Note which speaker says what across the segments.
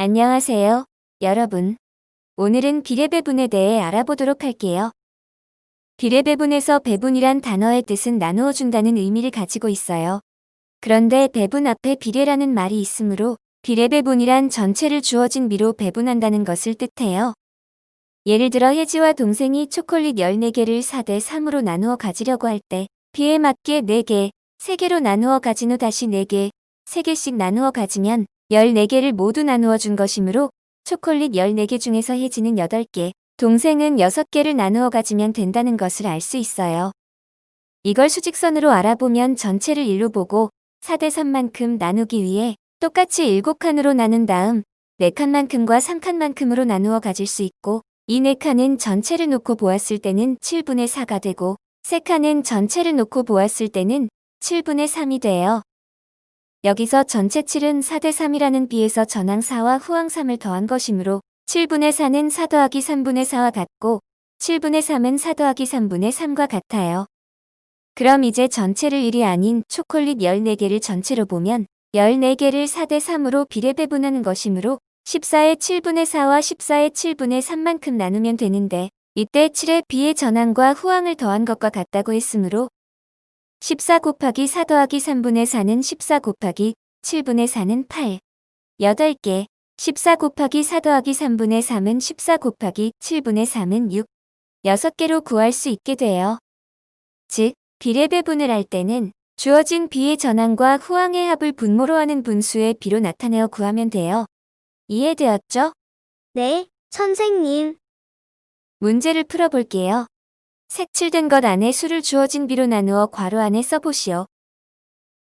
Speaker 1: 안녕하세요, 여러분. 오늘은 비례배분에 대해 알아보도록 할게요. 비례배분에서 배분이란 단어의 뜻은 나누어 준다는 의미를 가지고 있어요. 그런데 배분 앞에 비례라는 말이 있으므로 비례배분이란 전체를 주어진 미로 배분한다는 것을 뜻해요. 예를 들어 혜지와 동생이 초콜릿 14개를 4대 3으로 나누어 가지려고 할 때 비에 맞게 4개, 3개로 나누어 가진 후 다시 4개, 3개씩 나누어 가지면 14개를 모두 나누어 준 것이므로 초콜릿 14개 중에서 혜지는 8개, 동생은 6개를 나누어 가지면 된다는 것을 알 수 있어요. 이걸 수직선으로 알아보면 전체를 1로 보고 4대 3만큼 나누기 위해 똑같이 7칸으로 나눈 다음 4칸만큼과 3칸만큼으로 나누어 가질 수 있고 이 4칸은 전체를 놓고 보았을 때는 7분의 4가 되고 3칸은 전체를 놓고 보았을 때는 7분의 3이 돼요. 여기서 전체 7은 4대 3이라는 비에서 전항 4와 후항 3을 더한 것이므로 7분의 4는 4 더하기 3분의 4와 같고 7분의 3은 4 더하기 3분의 3과 같아요. 그럼 이제 전체를 1이 아닌 초콜릿 14개를 전체로 보면 14개를 4대 3으로 비례배분하는 것이므로 14의 7분의 4와 14의 7분의 3만큼 나누면 되는데 이때 7의 비의 전항과 후항을 더한 것과 같다고 했으므로 14 곱하기 4 더하기 3분의 4는 14 곱하기 7분의 4는 8. 8개. 14 곱하기 4 더하기 3분의 3은 14 곱하기 7분의 3은 6. 6개로 구할 수 있게 돼요. 즉, 비례배분을 할 때는 주어진 비의 전항과 후항의 합을 분모로 하는 분수의 비로 나타내어 구하면 돼요. 이해되었죠?
Speaker 2: 네, 선생님.
Speaker 1: 문제를 풀어볼게요. 색칠된 것 안에 수를 주어진 비로 나누어 괄호 안에 써보시오.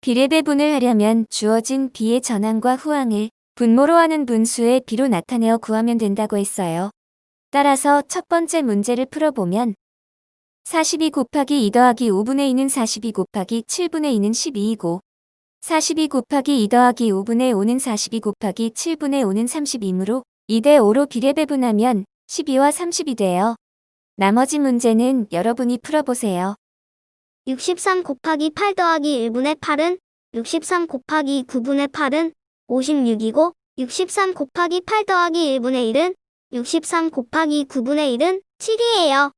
Speaker 1: 비례배분을 하려면 주어진 비의 전항과 후항을 분모로 하는 분수의 비로 나타내어 구하면 된다고 했어요. 따라서 첫 번째 문제를 풀어보면 42 곱하기 2 더하기 5분의 2는 42 곱하기 7분의 2는 12이고 42 곱하기 2 더하기 5분의 5는 42 곱하기 7분의 5는 30이므로 2대 5로 비례배분하면 12와 30이 돼요. 나머지 문제는 여러분이 풀어보세요.
Speaker 2: 63 곱하기 8 더하기 1분의 8은 63 곱하기 9분의 8은 56이고 63 곱하기 8 더하기 1분의 1은 63 곱하기 9분의 1은 7이에요.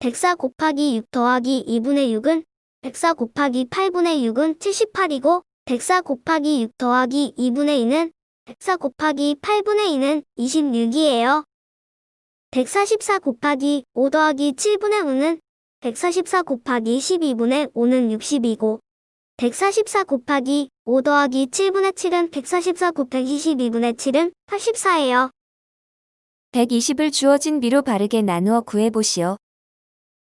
Speaker 2: 104 곱하기 6 더하기 2분의 6은 104 곱하기 8분의 6은 78이고 104 곱하기 6 더하기 2분의 2는 104 곱하기 8분의 2는 26이에요. 144 곱하기 5 더하기 7분의 5는 144 곱하기 12분의 5는 60이고 144 곱하기 5 더하기 7분의 7은 144 곱하기 12분의 7은 84예요.
Speaker 1: 120을 주어진 비로 바르게 나누어 구해보시오.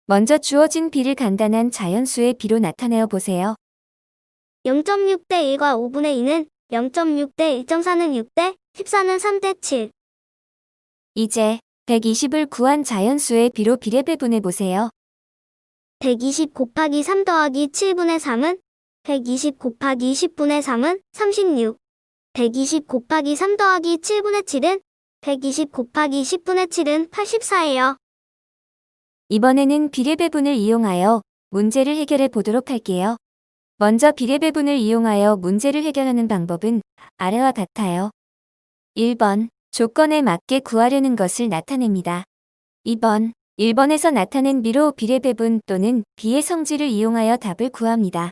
Speaker 1: 먼저 주어진 비를 간단한 자연수의 비로 나타내어 보세요.
Speaker 2: 0.6대 1과 5분의 2는 0.6대 1.4는 6대 14는 3대 7.
Speaker 1: 이제 120을 구한 자연수의 비로 비례배분해 보세요.
Speaker 2: 120 곱하기 3 더하기 7분의 3은 120 곱하기 10분의 3은 36. 120 곱하기 3 더하기 7분의 7은 120 곱하기 10분의 7은 84예요.
Speaker 1: 이번에는 비례배분을 이용하여 문제를 해결해 보도록 할게요. 먼저 비례배분을 이용하여 문제를 해결하는 방법은 아래와 같아요. 1번, 조건에 맞게 구하려는 것을 나타냅니다. 2번, 1번에서 나타낸 비로 비례배분 또는 비의 성질을 이용하여 답을 구합니다.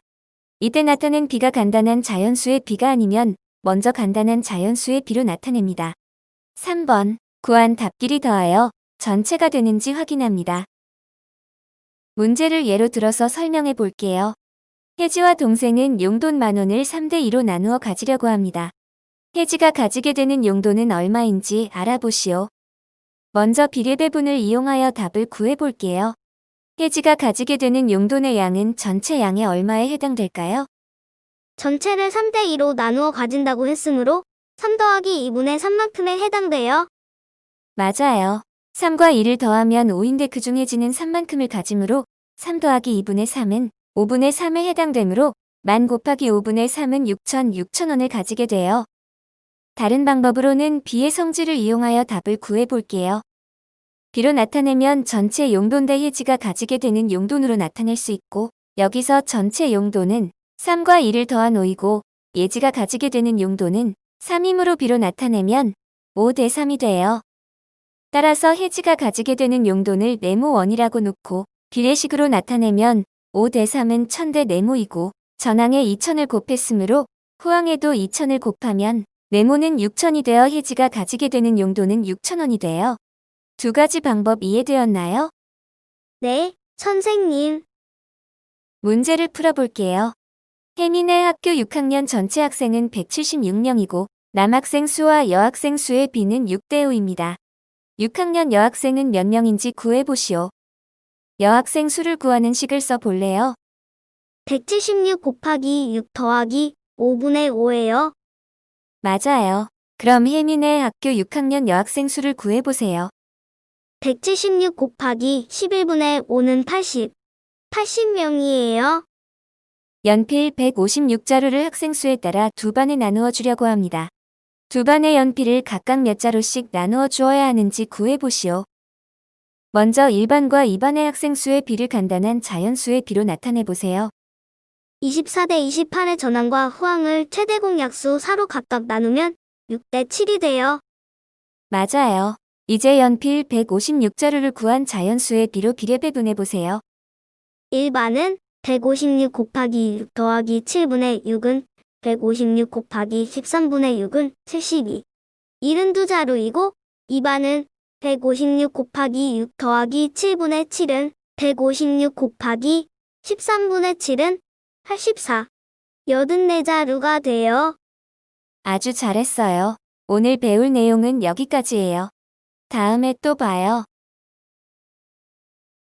Speaker 1: 이때 나타낸 비가 간단한 자연수의 비가 아니면 먼저 간단한 자연수의 비로 나타냅니다. 3번, 구한 답끼리 더하여 전체가 되는지 확인합니다. 문제를 예로 들어서 설명해 볼게요. 혜지와 동생은 용돈 10,000원을 3대 2로 나누어 가지려고 합니다. 혜지가 가지게 되는 용돈은 얼마인지 알아보시오. 먼저 비례배분을 이용하여 답을 구해볼게요. 혜지가 가지게 되는 용돈의 양은 전체 양의 얼마에 해당될까요?
Speaker 2: 전체를 3대 2로 나누어 가진다고 했으므로 3 더하기 2분의 3만큼에 해당돼요.
Speaker 1: 맞아요. 3과 2를 더하면 5인데 그중 혜지는 3만큼을 가지므로 3 더하기 2분의 3은 5분의 3에 해당되므로 10,000 곱하기 5분의 3은 6,000원을 가지게 돼요. 다른 방법으로는 비의 성질을 이용하여 답을 구해볼게요. 비로 나타내면 전체 용돈 대 혜지가 가지게 되는 용돈으로 나타낼 수 있고 여기서 전체 용돈은 3과 2를 더한 5이고 혜지가 가지게 되는 용돈은 3임으로 B로 나타내면 5대 3이 돼요. 따라서 혜지가 가지게 되는 용돈을 네모원이라고 놓고 비례식으로 나타내면 5대 3은 1000대 네모이고 전항에 2000을 곱했으므로 후항에도 2000을 곱하면 네모는 6000이 되어 혜지가 가지게 되는 용돈은 6000원이 돼요. 두 가지 방법 이해되었나요?
Speaker 2: 네, 선생님.
Speaker 1: 문제를 풀어볼게요. 혜민의 학교 6학년 전체 학생은 176명이고 남학생 수와 여학생 수의 비는 6대 5입니다. 6학년 여학생은 몇 명인지 구해보시오. 여학생 수를 구하는 식을 써볼래요?
Speaker 2: 176 곱하기 6 더하기 5분의 5예요.
Speaker 1: 맞아요. 그럼 혜민의 학교 6학년 여학생 수를 구해보세요.
Speaker 2: 176 곱하기 11분의 5는 80. 80명이에요.
Speaker 1: 연필 156자루를 학생 수에 따라 두 반에 나누어 주려고 합니다. 두 반의 연필을 각각 몇 자루씩 나누어 주어야 하는지 구해보시오. 먼저 1반과 2반의 학생 수의 비를 간단한 자연수의 비로 나타내보세요.
Speaker 2: 24대 28의 전항과 후항을 최대 공약수 4로 각각 나누면 6대 7이 돼요.
Speaker 1: 맞아요. 이제 연필 156자루를 구한 자연수의 비로 비례배분해보세요.
Speaker 2: 1반은 156 곱하기 6 더하기 7분의 6은 156 곱하기 13분의 6은 72. 72자루이고 2반은 156 곱하기 6 더하기 7분의 7은 156 곱하기 13분의 7은 84. 84자루가 돼요.
Speaker 1: 아주 잘했어요. 오늘 배울 내용은 여기까지예요. 다음에 또 봐요.